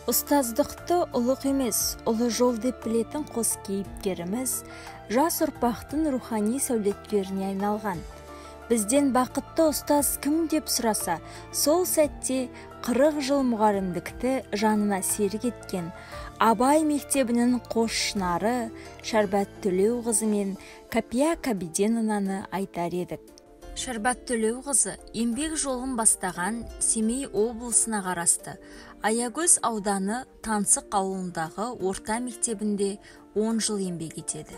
Ұстаздықты ұлық емес, ұлы жол деп білетін қос кейіпкеріміз жас ұрпақтың рухани сәулеткеріне айналған. Бізден бақытты ұстаз кім деп сұраса, сол сәтте 40 жыл мұғалімдікті жанына серік еткен Абай мектебінің қос шынары Шәрбат Төлеуқызы мен Кәпия Кәбиденовнаны айтар едік. Шәрбат Төлеуқызы еңбек жолын бастаған Семей облысына қарасты Аягөз ауданы Тансық ауылындағы орта мектебінде 10 жыл еңбек етеді.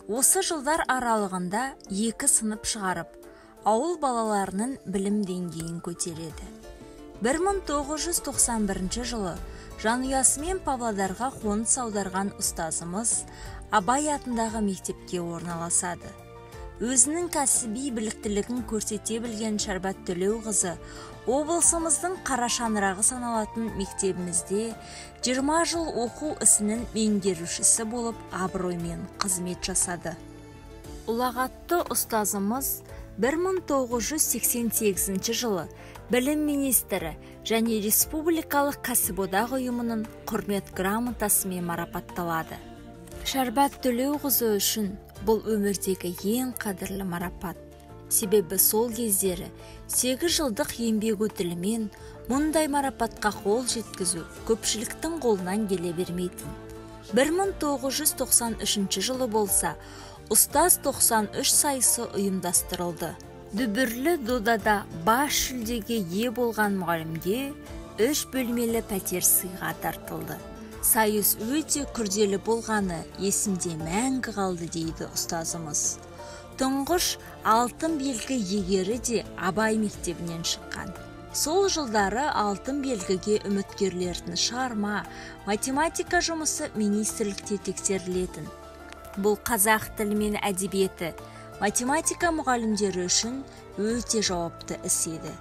Осы жылдар аралығында 2 сынып шығарып, ауыл балаларының білім деңгейін көтереді. 1991 жылы жанұясымен Павлодарға қоныс аударған ұстазымыз Абай атындағы мектепке орналасады. Өзінің кәсіби біліктілігін көрсете білген Шәрбат Төлеуқызы облысымыздың қара шаңырағы саналатын мектебімізде 20 жыл оқу ісінің меңгерушісі болып абыроймен қызмет жасады. Ұлағатты ұстазымыз 1988 жылы білім министрі және республикалық кәсіподақ ұйымының құрмет грамотасымен марапатталады. Шәрбат Төлеуқызы үшін бұл өмірдегі ең қадірлі марапат. Себебі сол кездері 8 жылдық еңбек өтілімен мұндай марапатқа қол жеткізу көпшіліктің қолынан келе бермейтін. 1993 жылы болса, ұстаз 93 сайысы ұйымдастырылды. Дүбірлі додада бас жүлдеге ие болған мұғалімге 3 бөлмелі пәтер сыйға тартылды. Сайыс өте күрделі болғаны есімде мәңгі қалды дейді ұстазымыз. Тұңғыш алтын белгі иегері де Абай мектебінен шыққан. Сол жылдары алтын белгіге үміткерлердің шығарма, математика жұмысы министрлікте тексерілетін. Бұл қазақ тілі мен әдебиеті, математика мұғалімдері үшін өте жауапты іс еді.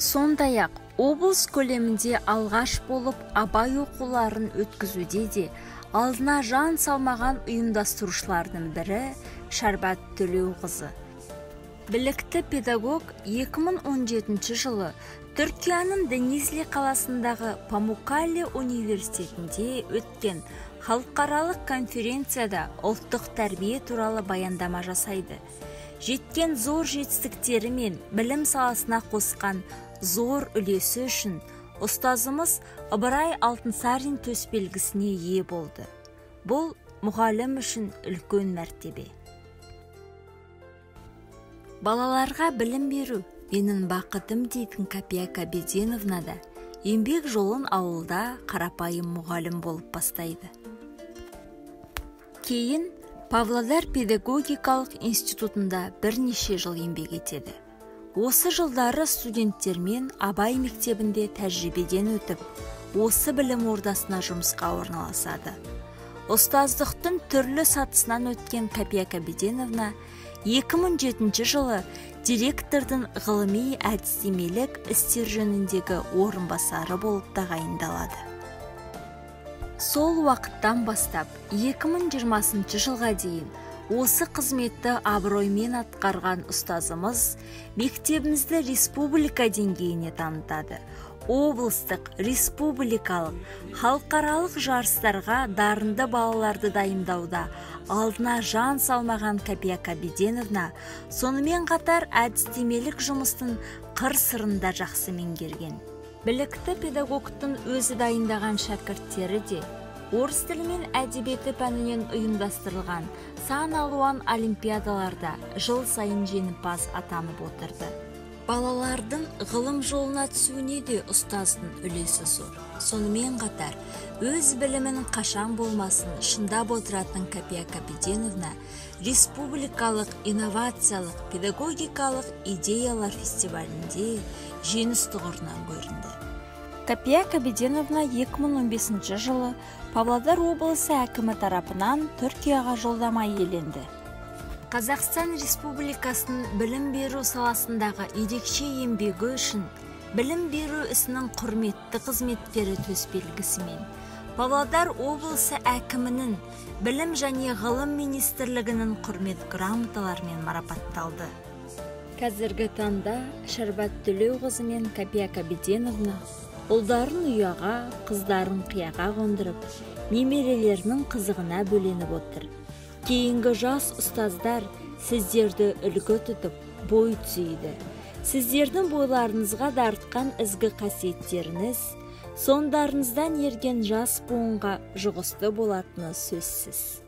Сондай-ақ облыс көлемінде алғаш болып Абай оқуларын өткізуде де алдына жан салмаған ұйымдастырушылардың бірі Шәрбат Төлеуқызы. Білікті педагог 2017 жылы Түркияның Денизли қаласындағы Памуккале университетінде өткен халықаралық конференцияда ұлттық тәрбие туралы баяндама жасайды. Жеткен зор жетістіктері мен білім саласына қосқан зор үлесі үшін ұстазымыз Ыбырай Алтынсарин төсбелгісіне ие болды. Бұл мұғалім үшін үлкен мәртебе. Балаларға білім беру менің бақытым дейтін Кәпия Кәбиденовна да еңбек жолын ауылда қарапайым мұғалім болып бастайды. Кейін Павлодар педагогикалық институтында бірнеше жыл еңбек етеді. Осы жылдары студенттермен Абай мектебінде тәжірибеден өтіп, осы білім ордасына жұмысқа орналасады. Ұстаздықтың түрлі сатысынан өткен Кәпия Кәбиденовна 2007 жылы директордың ғылыми әдістемелік істер жөніндегі орынбасары болып тағайындалады. Сол уақыттан бастап 2020 жылға дейін осы қызметті абыроймен атқарған ұстазымыз мектебімізді республика деңгейіне танытады. Облыстық, республикалық, халықаралық жарыстарға дарынды балаларды дайындауда алдына жан салмаған Кәпия Кәбиденовна сонымен қатар әдістемелік жұмыстың қыр-сырында жақсы меңгерген. Білікті педагогтың өзі дайындаған шәкірттері де орыс тілі мен әдебиеті пәнінен ұйымдастырылған сан алуан олимпиадаларда жыл сайын жеңімпаз атанып отырды. Балалардың ғылым жолына түсуіне де ұстаздың үлесі зор. Сонымен қатар өз білімінің қашан болмасын шындап отыратын Кәпия Кәбиденовна республикалық инновациялық педагогикалық идеялар фестивалінде жеңіс тұғырынан көрінді. Кәпия Кәбиденовна 2015 жылы Павлодар облысы әкімі тарапынан Түркияға жолдама иеленді. Қазақстан Республикасының білім беру саласындағы ерекше еңбегі үшін білім беру ісінің құрметті қызметкері төсбелгісімен Павлодар облысы әкімінің білім және ғылым министрлігінің құрмет грамоталарымен марапатталды. Қазіргі таңда Шәрбат Төлеуқызы мен Кәпия Кәбиденовна Ұлдарын ұяға, қыздарын қияға қондырып, немерелерінің қызығына бөленіп отыр. Кейінгі жас ұстаздар сіздерді үлгі тұтып, бой түзейді. Сіздердің бойларыңызға дарытқан ізгі қасиеттеріңіз, сондарыңыздан ерген жас буынға жұғысты болатыны сөзсіз.